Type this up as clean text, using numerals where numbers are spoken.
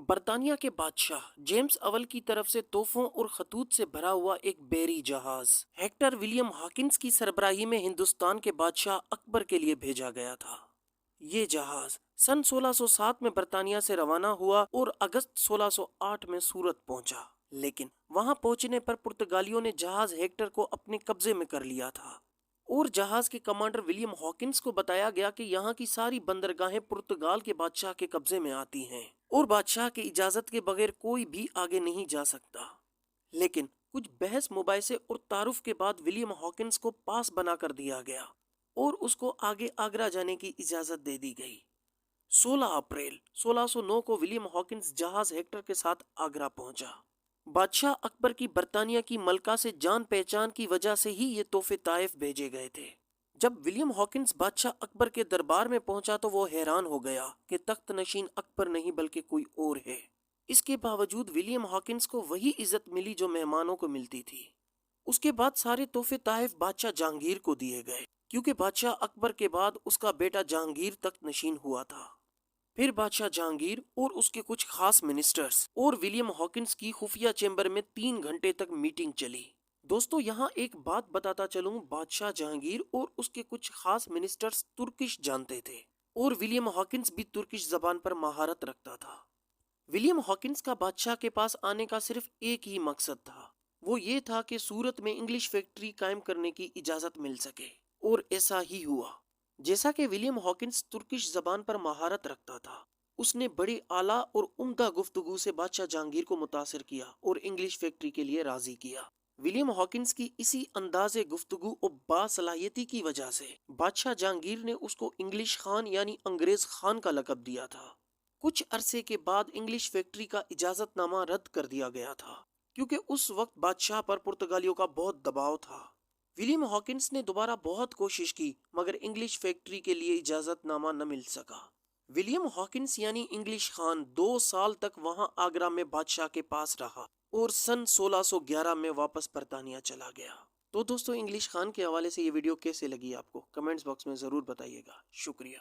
برطانیہ کے بادشاہ جیمز اول کی طرف سے تحفوں اور خطوط سے بھرا ہوا ایک بحری جہاز ہیکٹر ولیم ہاکنز کی سربراہی میں ہندوستان کے بادشاہ اکبر کے لیے بھیجا گیا تھا۔ یہ جہاز سن 1607 میں برطانیہ سے روانہ ہوا اور اگست 1608 میں سورت پہنچا، لیکن وہاں پہنچنے پر پرتگالیوں نے جہاز ہیکٹر کو اپنے قبضے میں کر لیا تھا اور جہاز کے کمانڈر ولیم ہاکنز کو بتایا گیا کہ یہاں کی ساری بندرگاہیں پرتگال کے بادشاہ کے قبضے میں آتی ہیں اور بادشاہ کی اجازت کے بغیر کوئی بھی آگے نہیں جا سکتا۔ لیکن کچھ بحث مباحثے اور تعارف کے بعد ولیم ہاکنز کو پاس بنا کر دیا گیا اور اس کو آگے آگرہ جانے کی اجازت دے دی گئی۔ 16 اپریل 1609 کو ولیم ہاکنز جہاز ہیکٹر کے ساتھ آگرہ پہنچا۔ بادشاہ اکبر کی برطانیہ کی ملکہ سے جان پہچان کی وجہ سے ہی یہ تحفے طائف بھیجے گئے تھے۔ جب ولیم ہاکنز بادشاہ اکبر کے دربار میں پہنچا تو وہ حیران ہو گیا کہ تخت نشین اکبر نہیں بلکہ کوئی اور ہے۔ اس کے باوجود ولیم ہاکنز کو وہی عزت ملی جو مہمانوں کو ملتی تھی۔ اس کے بعد سارے تحفے طائف بادشاہ جہانگیر کو دیے گئے، کیونکہ بادشاہ اکبر کے بعد اس کا بیٹا جہانگیر تخت نشین ہوا تھا۔ پھر بادشاہ جہانگیر اور اس کے کچھ خاص منسٹرز اور ولیم ہاکنز کی خفیہ چیمبر میں 3 گھنٹے تک میٹنگ چلی۔ دوستو یہاں ایک بات بتاتا چلوں، بادشاہ جہانگیر اور اس کے کچھ خاص منسٹرز ترکش جانتے تھے اور ولیم ہاکنز بھی ترکش زبان پر مہارت رکھتا تھا۔ ولیم ہاکنز کا بادشاہ کے پاس آنے کا صرف ایک ہی مقصد تھا، وہ یہ تھا کہ سورت میں انگلش فیکٹری قائم کرنے کی اجازت مل سکے، اور ایسا ہی ہوا۔ جیسا کہ ولیم ہاکنز ترکش زبان پر مہارت رکھتا تھا، اس نے بڑی اعلیٰ اور عمدہ گفتگو سے بادشاہ جہانگیر کو متاثر کیا اور انگلش فیکٹری کے لیے راضی کیا۔ ولیم ہاکنز کی اسی انداز گفتگو اور باصلاحیتی کی وجہ سے بادشاہ جہانگیر نے اس کو انگلش خان یعنی انگریز خان کا لقب دیا تھا۔ کچھ عرصے کے بعد انگلش فیکٹری کا اجازت نامہ رد کر دیا گیا تھا، کیونکہ اس وقت بادشاہ پر پرتگالیوں کا بہت دباؤ تھا۔ ولیم ہاکنز نے دوبارہ بہت کوشش کی مگر انگلش فیکٹری کے لیے اجازت نامہ نہ مل سکا۔ ولیم ہاکنز یعنی انگلش خان 2 سال تک وہاں آگرہ میں بادشاہ کے پاس رہا اور سن 1611 میں واپس برطانیہ چلا گیا۔ تو دوستو انگلش خان کے حوالے سے یہ ویڈیو کیسے لگی آپ کو؟ کمنٹس باکس میں ضرور بتائیے گا۔ شکریہ۔